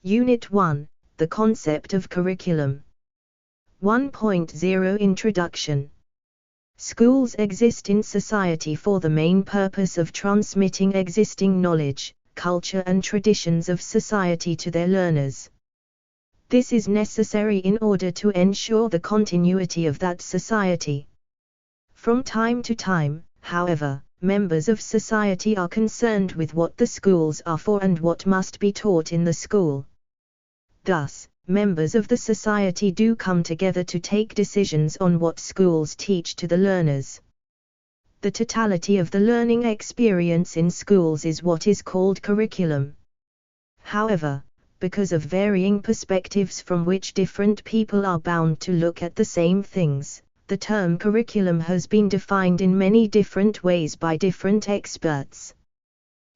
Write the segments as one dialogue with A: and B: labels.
A: Unit 1, The Concept of Curriculum. 1.0 Introduction. Schools exist in society for the main purpose of transmitting existing knowledge, culture and traditions of society to their learners. This is necessary in order to ensure the continuity of that society. From time to time, however, members of society are concerned with what the schools are for and what must be taught in the school. Thus, members of the society do come together to take decisions on what schools teach to the learners. The totality of the learning experience in schools is what is called curriculum. However, because of varying perspectives from which different people are bound to look at the same things, the term curriculum has been defined in many different ways by different experts.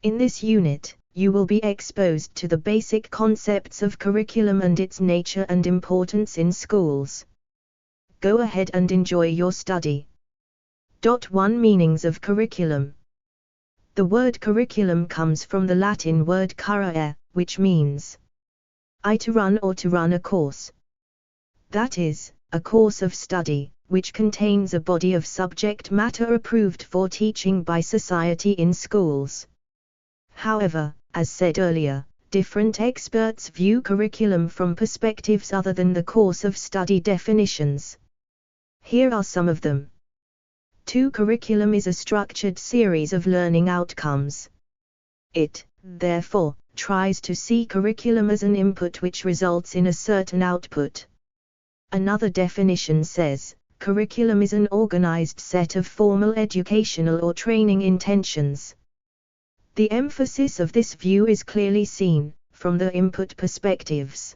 A: In this unit, you will be exposed to the basic concepts of curriculum and its nature and importance in schools. Go ahead and enjoy your study. 1. Meanings of curriculum. The word curriculum comes from the Latin word currere, which means to run or to run a course. That is, a course of study, which contains a body of subject matter approved for teaching by society in schools. However, as said earlier, different experts view curriculum from perspectives other than the course of study definitions. Here are some of them. 2. Curriculum is a structured series of learning outcomes. It, therefore, tries to see curriculum as an input which results in a certain output. Another definition says, curriculum is an organized set of formal educational or training intentions. The emphasis of this view is clearly seen, from the input perspectives.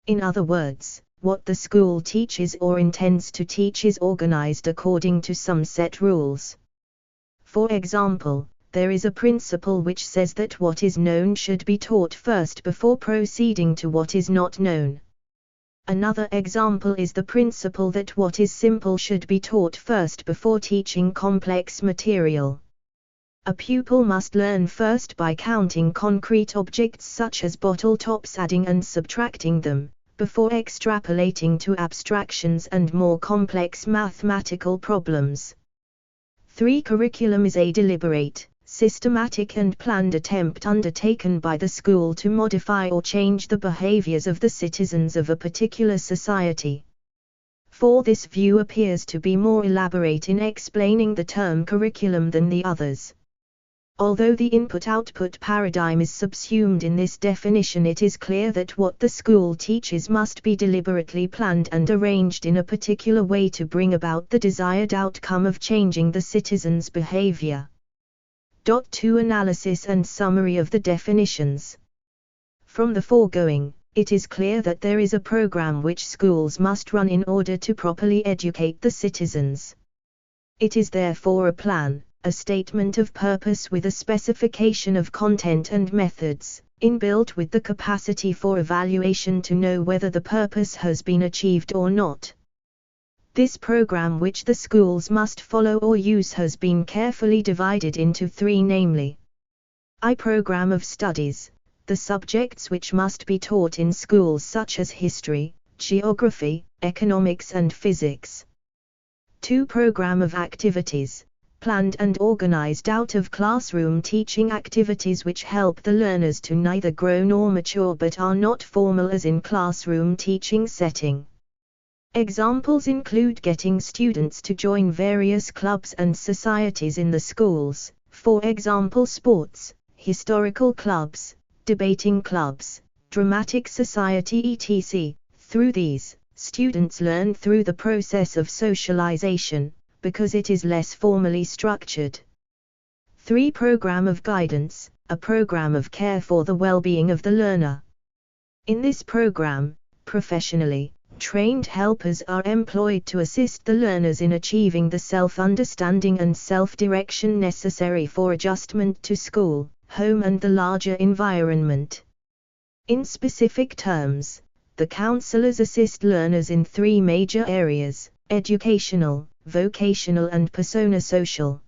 A: In other words, what the school teaches or intends to teach is organized according to some set rules. For example, there is a principle which says that what is known should be taught first before proceeding to what is not known. Another example is the principle that what is simple should be taught first before teaching complex material. A pupil must learn first by counting concrete objects such as bottle tops, adding and subtracting them, before extrapolating to abstractions and more complex mathematical problems. 3. Curriculum is a deliberate, systematic and planned attempt undertaken by the school to modify or change the behaviors of the citizens of a particular society. 4. This view appears to be more elaborate in explaining the term curriculum than the others. Although the input-output paradigm is subsumed in this definition, it is clear that what the school teaches must be deliberately planned and arranged in a particular way to bring about the desired outcome of changing the citizens' behavior. 2. Analysis and summary of the definitions. From the foregoing, it is clear that there is a program which schools must run in order to properly educate the citizens. It is therefore a plan, a statement of purpose with a specification of content and methods, inbuilt with the capacity for evaluation to know whether the purpose has been achieved or not. This program which the schools must follow or use has been carefully divided into 3, namely: I. Program of studies, the subjects which must be taught in schools such as history, geography, economics and physics. 2. Program of activities, planned and organized out of classroom teaching activities which help the learners to neither grow nor mature but are not formal as in classroom teaching setting. Examples include getting students to join various clubs and societies in the schools, for example sports, historical clubs, debating clubs, dramatic society etc. Through these, students learn through the process of socialization, because it is less formally structured. 3. Program of guidance, a program of care for the well-being of the learner. In this program, professionally trained helpers are employed to assist the learners in achieving the self-understanding and self-direction necessary for adjustment to school, home and the larger environment. In specific terms, the counselors assist learners in 3 major areas: educational, vocational and persona social.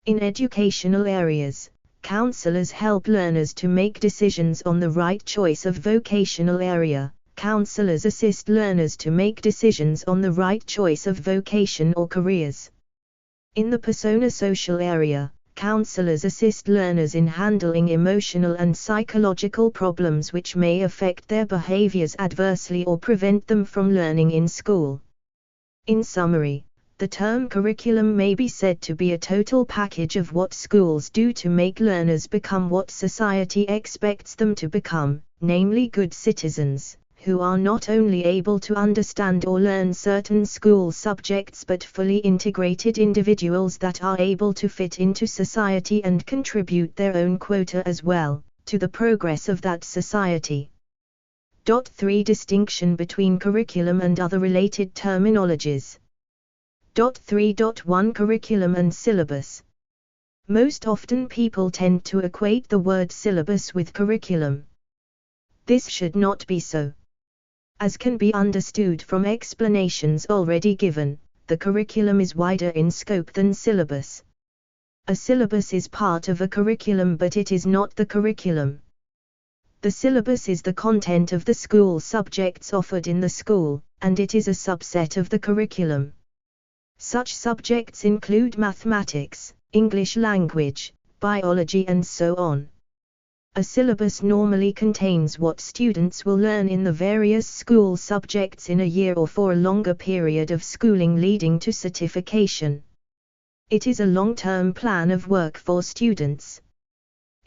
A: In educational areas, Counselors help learners to make decisions on the right choice of vocational area. Counselors assist learners to make decisions on the right choice of vocation or careers. In the persona-social area, counselors assist learners in handling emotional and psychological problems which may affect their behaviors adversely or prevent them from learning in school. In summary, the term curriculum may be said to be a total package of what schools do to make learners become what society expects them to become, namely good citizens, who are not only able to understand or learn certain school subjects but fully integrated individuals that are able to fit into society and contribute their own quota as well, to the progress of that society. 3. Distinction between curriculum and other related terminologies. 3.1 Curriculum and syllabus. Most often people tend to equate the word syllabus with curriculum. This should not be so. As can be understood from explanations already given, the curriculum is wider in scope than syllabus. A syllabus is part of a curriculum but it is not the curriculum. The syllabus is the content of the school subjects offered in the school, and it is a subset of the curriculum. Such subjects include mathematics, English language, biology and so on. A syllabus normally contains what students will learn in the various school subjects in a year or for a longer period of schooling leading to certification. It is a long-term plan of work for students.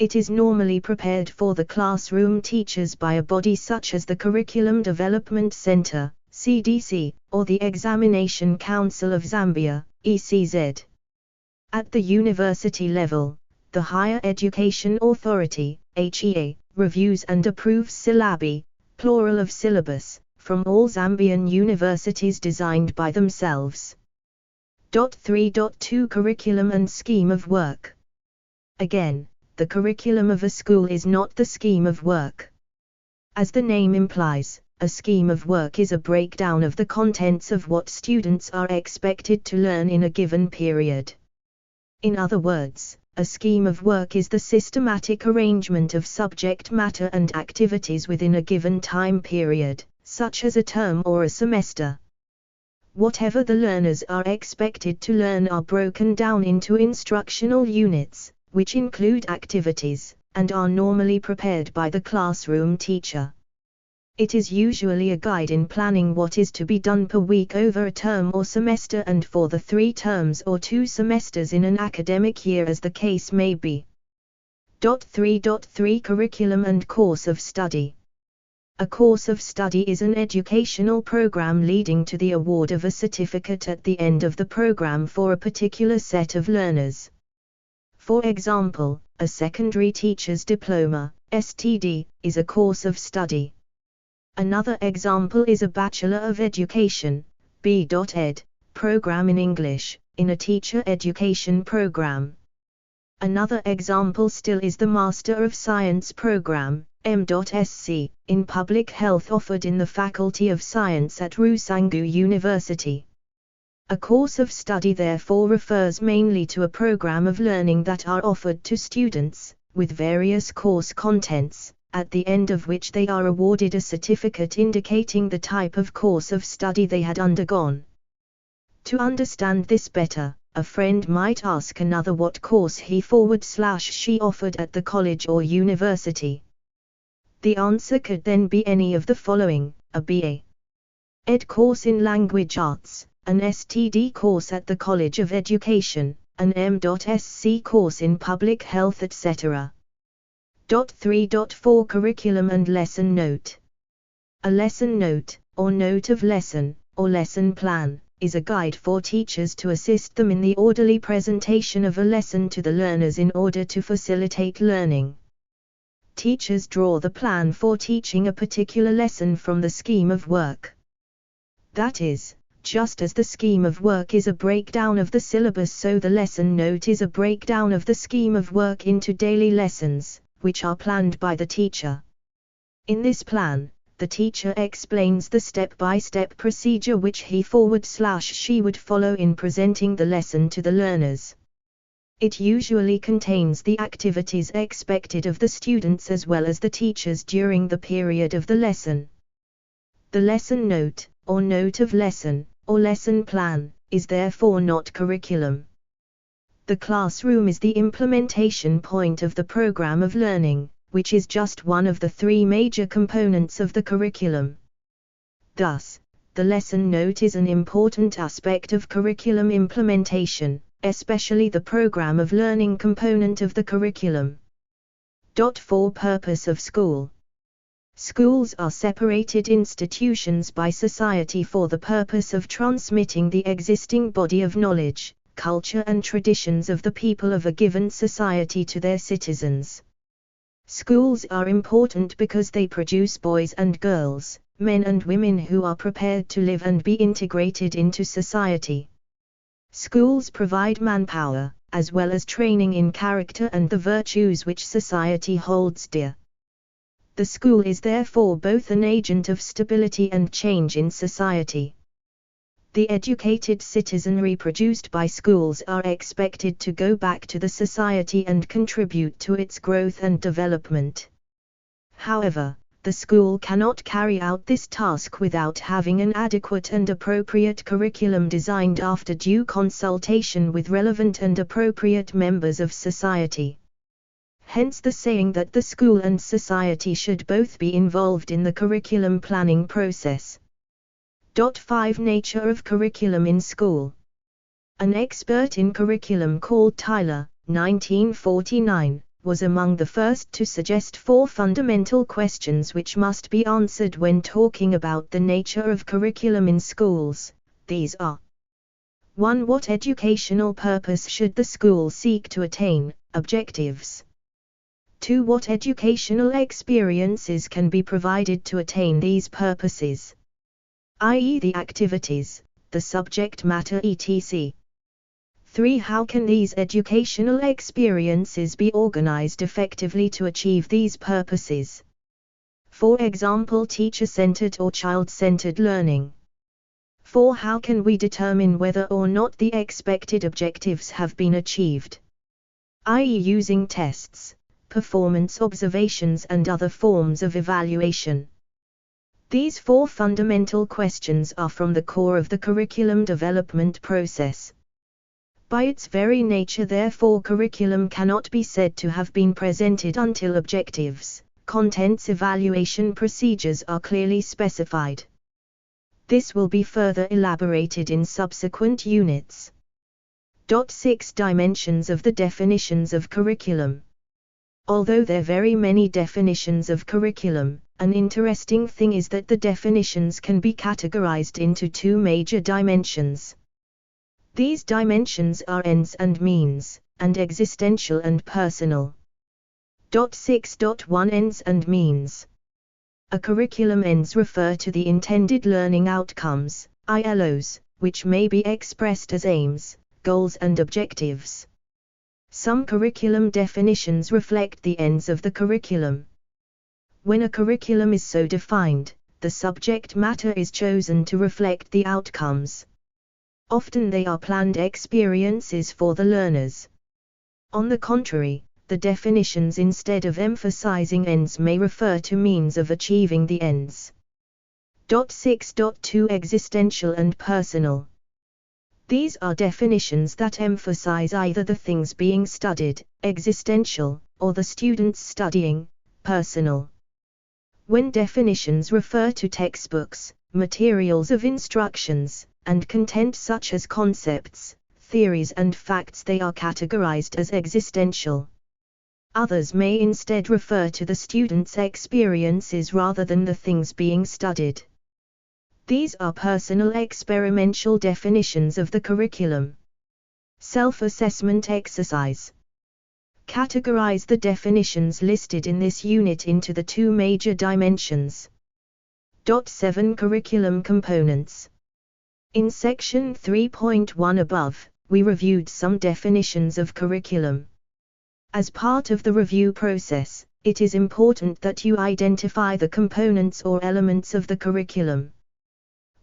A: It is normally prepared for the classroom teachers by a body such as the Curriculum Development Center, CDC, or the Examination Council of Zambia, ECZ. At the university level, the Higher Education Authority, HEA, reviews and approves syllabi, plural of syllabus, from all Zambian universities designed by themselves. 3.2 Curriculum and scheme of work. Again, the curriculum of a school is not the scheme of work. As the name implies, a scheme of work is a breakdown of the contents of what students are expected to learn in a given period. In other words, a scheme of work is the systematic arrangement of subject matter and activities within a given time period, such as a term or a semester. Whatever the learners are expected to learn are broken down into instructional units, which include activities, and are normally prepared by the classroom teacher. It is usually a guide in planning what is to be done per week over a term or semester and for the 3 terms or 2 semesters in an academic year as the case may be. 3.3 Curriculum and course of study. A course of study is an educational program leading to the award of a certificate at the end of the program for a particular set of learners. For example, a secondary teacher's diploma, STD, is a course of study. Another example is a Bachelor of Education, B.Ed, program in English, in a teacher education program. Another example still is the Master of Science program, M.Sc, in public health offered in the Faculty of Science at Rusangu University. A course of study therefore refers mainly to a program of learning that are offered to students, with various course contents, at the end of which they are awarded a certificate indicating the type of course of study they had undergone. To understand this better, a friend might ask another what course he/she offered at the college or university. The answer could then be any of the following: a B.A. Ed course in Language Arts, an STD course at the College of Education, an M.Sc course in Public Health etc. 3.4 Curriculum and lesson note. A lesson note, or note of lesson, or lesson plan, is a guide for teachers to assist them in the orderly presentation of a lesson to the learners in order to facilitate learning. Teachers draw the plan for teaching a particular lesson from the scheme of work. That is, just as the scheme of work is a breakdown of the syllabus, so the lesson note is a breakdown of the scheme of work into daily lessons, which are planned by the teacher. In this plan, the teacher explains the step-by-step procedure which he/she would follow in presenting the lesson to the learners. It usually contains the activities expected of the students as well as the teachers during the period of the lesson. The lesson note, or note of lesson, or lesson plan, is therefore not curriculum. The classroom is the implementation point of the program of learning, which is just one of the three major components of the curriculum. Thus, the lesson note is an important aspect of curriculum implementation, especially the program of learning component of the curriculum. For purpose of school. Schools are separated institutions by society for the purpose of transmitting the existing body of knowledge, culture and traditions of the people of a given society to their citizens. Schools are important because they produce boys and girls, men and women who are prepared to live and be integrated into society. Schools provide manpower, as well as training in character and the virtues which society holds dear. The school is therefore both an agent of stability and change in society. The educated citizenry produced by schools are expected to go back to the society and contribute to its growth and development. However, the school cannot carry out this task without having an adequate and appropriate curriculum designed after due consultation with relevant and appropriate members of society. Hence the saying that the school and society should both be involved in the curriculum planning process. 5. Nature of curriculum in school. An expert in curriculum called Tyler, 1949, was among the first to suggest 4 fundamental questions which must be answered when talking about the nature of curriculum in schools. These are: 1. What educational purpose should the school seek to attain? Objectives. 2. What educational experiences can be provided to attain these purposes, i.e. the activities, the subject matter etc. 3. How can these educational experiences be organized effectively to achieve these purposes? For example, teacher-centered or child-centered learning. 4. How can we determine whether or not the expected objectives have been achieved, i.e. using tests, performance observations and other forms of evaluation? These 4 fundamental questions are from the core of the curriculum development process. By its very nature, therefore, curriculum cannot be said to have been presented until objectives, contents evaluation procedures are clearly specified. This will be further elaborated in subsequent units. 6. Dimensions of the definitions of curriculum. Although there are very many definitions of curriculum, an interesting thing is that the definitions can be categorized into 2 major dimensions. These dimensions are ends and means, and existential and personal. 6.1 Ends and means. A curriculum ends refer to the intended learning outcomes, ILOs, which may be expressed as aims, goals and objectives. Some curriculum definitions reflect the ends of the curriculum. When a curriculum is so defined, the subject matter is chosen to reflect the outcomes. Often they are planned experiences for the learners. On the contrary, the definitions instead of emphasizing ends may refer to means of achieving the ends. 6.2 Existential and personal. These are definitions that emphasize either the things being studied, existential, or the students studying, personal. When definitions refer to textbooks, materials of instructions, and content such as concepts, theories and facts, they are categorized as existential. Others may instead refer to the student's experiences rather than the things being studied. These are personal experimental definitions of the curriculum. Self-assessment exercise. Categorize the definitions listed in this unit into the 2 major dimensions. 7 Curriculum components. In section 3.1 above, we reviewed some definitions of curriculum. As part of the review process, it is important that you identify the components or elements of the curriculum.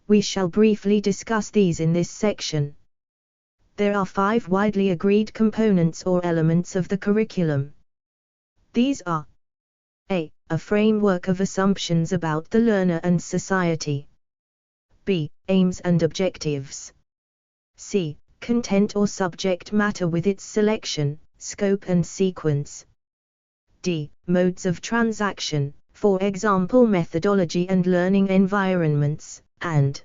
A: We shall briefly discuss these in this section. There are 5 widely agreed components or elements of the curriculum. These are A. A framework of assumptions about the learner and society. B. Aims and objectives. C. Content or subject matter with its selection, scope and sequence. D. Modes of transaction, for example methodology and learning environments, and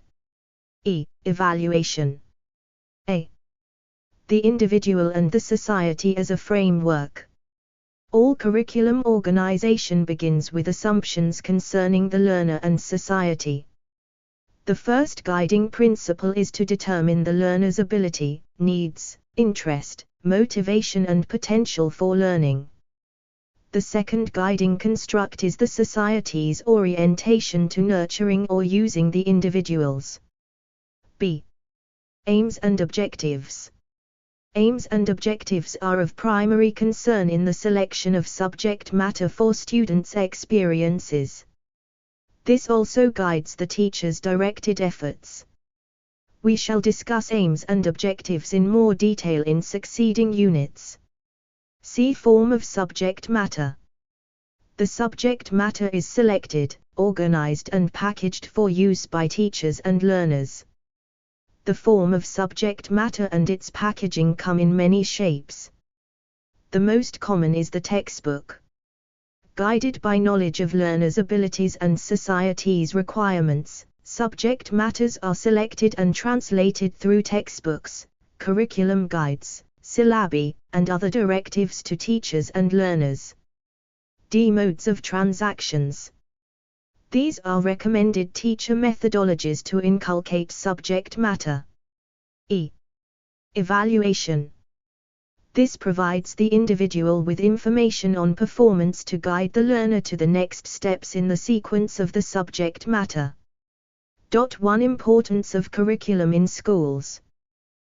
A: E. Evaluation. A. The individual and the society as a framework. All curriculum organization begins with assumptions concerning the learner and society. The first guiding principle is to determine the learner's ability, needs, interest, motivation and potential for learning. The second guiding construct is the society's orientation to nurturing or using the individuals. B. Aims and objectives. Aims and objectives are of primary concern in the selection of subject matter for students' experiences. This also guides the teacher's directed efforts. We shall discuss aims and objectives in more detail in succeeding units. See form of subject matter. The subject matter is selected, organized and packaged for use by teachers and learners. The form of subject matter and its packaging come in many shapes. The most common is the textbook. Guided by knowledge of learners' abilities and society's requirements, subject matters are selected and translated through textbooks, curriculum guides, syllabi, and other directives to teachers and learners. D. Modes of transactions. These are recommended teacher methodologies to inculcate subject matter. E. Evaluation. This provides the individual with information on performance to guide the learner to the next steps in the sequence of the subject matter. 1. Importance of curriculum in schools.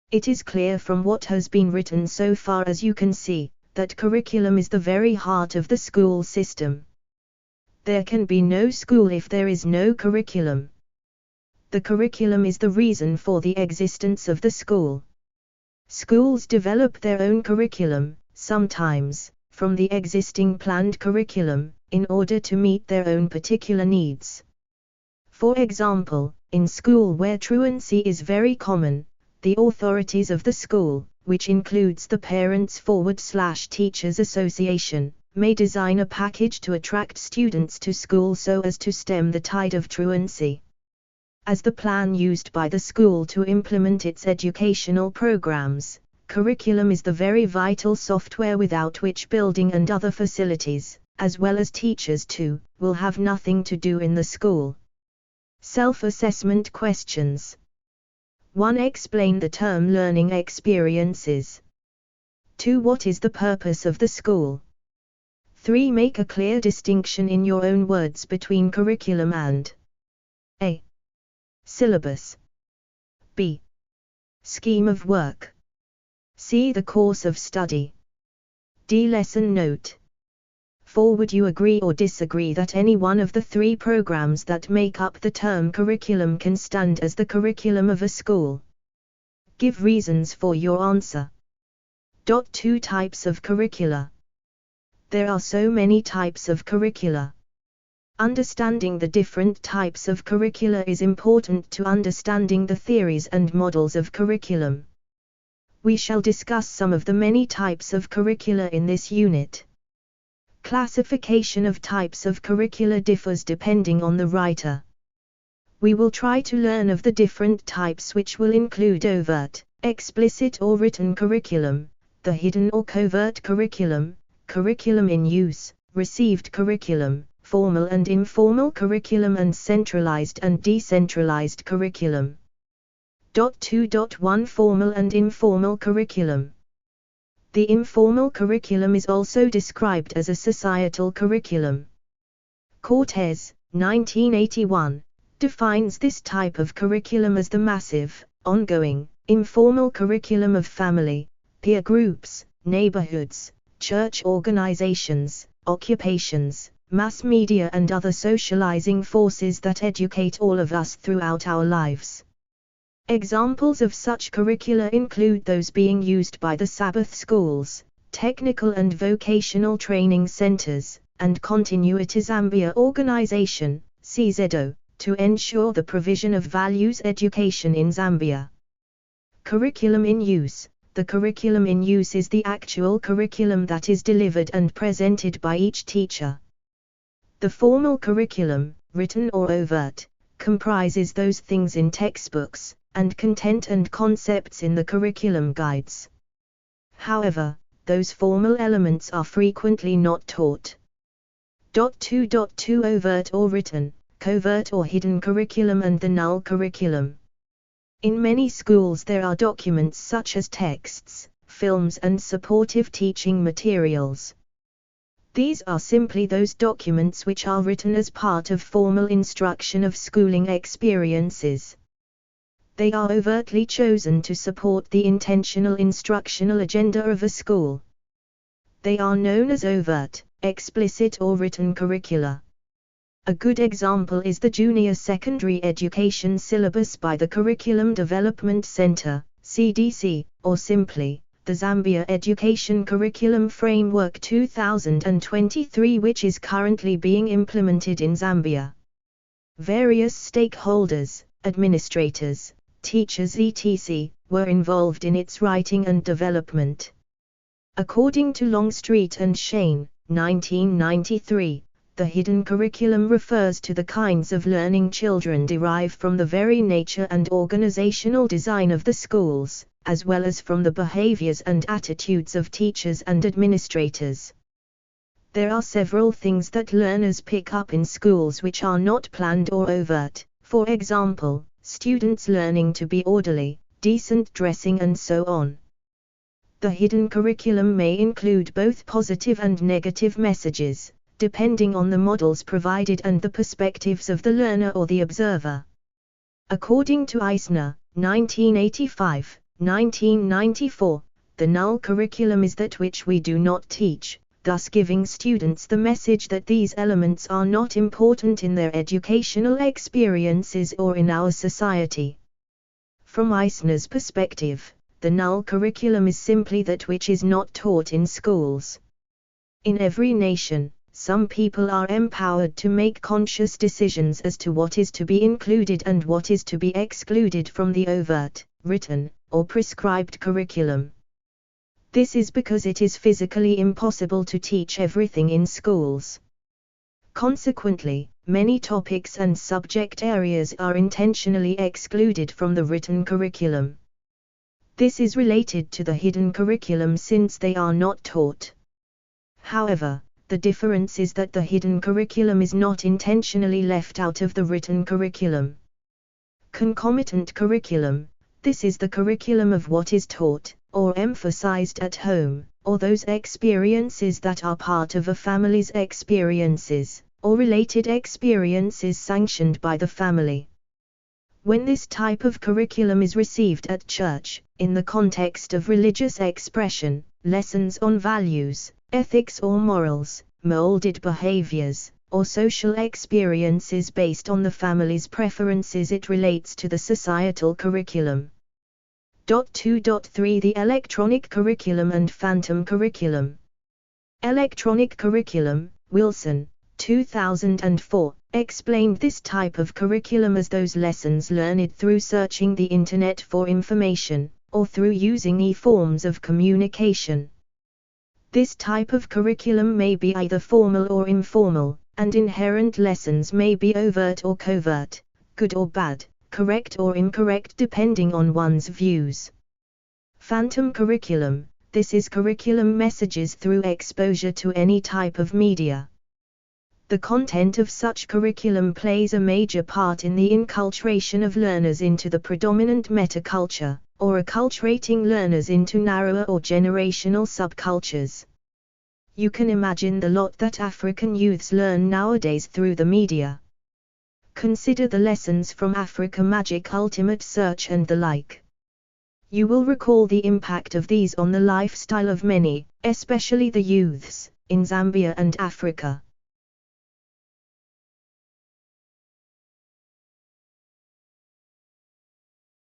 A: It is clear from what has been written so far as you can see, that curriculum is the very heart of the school system. There can be no school if there is no curriculum. The curriculum is the reason for the existence of the school. Schools develop their own curriculum, sometimes, from the existing planned curriculum, in order to meet their own particular needs. For example, in school where truancy is very common, the authorities of the school, which includes the Parents/Teachers Association, may design a package to attract students to school so as to stem the tide of truancy. As the plan used by the school to implement its educational programs, curriculum is the very vital software without which building and other facilities, as well as teachers too, will have nothing to do in the school. Self-assessment questions. 1. Explain the term learning experiences. 2. What is the purpose of the school? 3. Make a clear distinction in your own words between curriculum and A. Syllabus. B. Scheme of work. C. The course of study. D. Lesson note. 4. Would you agree or disagree that any one of the 3 programs that make up the term curriculum can stand as the curriculum of a school? Give reasons for your answer. 2. Types of curricula. There are so many types of curricula. Understanding the different types of curricula is important to understanding the theories and models of curriculum. We shall discuss some of the many types of curricula in this unit. Classification of types of curricula differs depending on the writer. We will try to learn of the different types, which will include overt, explicit or written curriculum, the hidden or covert curriculum, curriculum in use, received curriculum, formal and informal curriculum, and centralized and decentralized curriculum. 2.1 Formal and informal curriculum. The informal curriculum is also described as a societal curriculum. Cortez, 1981, defines this type of curriculum as the massive, ongoing, informal curriculum of family, peer groups, neighborhoods, church organizations, occupations, mass media and other socializing forces that educate all of us throughout our lives. Examples of such curricula include those being used by the Sabbath schools, technical and vocational training centers, and Continuity Zambia Organization, CZO, to ensure the provision of values education in Zambia. Curriculum in use. The curriculum in use is the actual curriculum that is delivered and presented by each teacher. The formal curriculum, written or overt, comprises those things in textbooks, and content and concepts in the curriculum guides. However, those formal elements are frequently not taught. 2.2 Overt or written, covert or hidden curriculum and the null curriculum. In many schools there are documents such as texts, films and supportive teaching materials. These are simply those documents which are written as part of formal instruction of schooling experiences. They are overtly chosen to support the intentional instructional agenda of a school. They are known as overt, explicit or written curricula. A good example is the Junior Secondary Education Syllabus by the Curriculum Development Center, CDC, or simply, the Zambia Education Curriculum Framework 2023, which is currently being implemented in Zambia. Various stakeholders, administrators, teachers etc., were involved in its writing and development. According to Longstreet and Shane, 1993, the hidden curriculum refers to the kinds of learning children derive from the very nature and organizational design of the schools, as well as from the behaviors and attitudes of teachers and administrators. There are several things that learners pick up in schools which are not planned or overt, for example, students learning to be orderly, decent dressing and so on. The hidden curriculum may include both positive and negative messages, depending on the models provided and the perspectives of the learner or the observer. According to Eisner, 1985, 1994, the null curriculum is that which we do not teach, thus giving students the message that these elements are not important in their educational experiences or in our society. From Eisner's perspective, the null curriculum is simply that which is not taught in schools. In every nation, some people are empowered to make conscious decisions as to what is to be included and what is to be excluded from the overt, written, or prescribed curriculum. This is because it is physically impossible to teach everything in schools. Consequently, many topics and subject areas are intentionally excluded from the written curriculum. This is related to the hidden curriculum since they are not taught. However, the difference is that the hidden curriculum is not intentionally left out of the written curriculum. Concomitant curriculum. This is the curriculum of what is taught, or emphasized at home, or those experiences that are part of a family's experiences, or related experiences sanctioned by the family. When this type of curriculum is received at church, in the context of religious expression, lessons on values, ethics or morals, molded behaviors, or social experiences based on the family's preferences, it relates to the societal curriculum. 2.3 The electronic curriculum and phantom curriculum. Electronic curriculum, Wilson, 2004, explained this type of curriculum as those lessons learned through searching the internet for information, or through using e-forms of communication. This type of curriculum may be either formal or informal, and inherent lessons may be overt or covert, good or bad, correct or incorrect depending on one's views. Phantom curriculum. This is curriculum messages through exposure to any type of media. The content of such curriculum plays a major part in the inculturation of learners into the predominant metaculture, or acculturating learners into narrower or generational subcultures. You can imagine the lot that African youths learn nowadays through the media. Consider the lessons from Africa Magic Ultimate Search and the like. You will recall the impact of these on the lifestyle of many, especially the youths, in Zambia and Africa.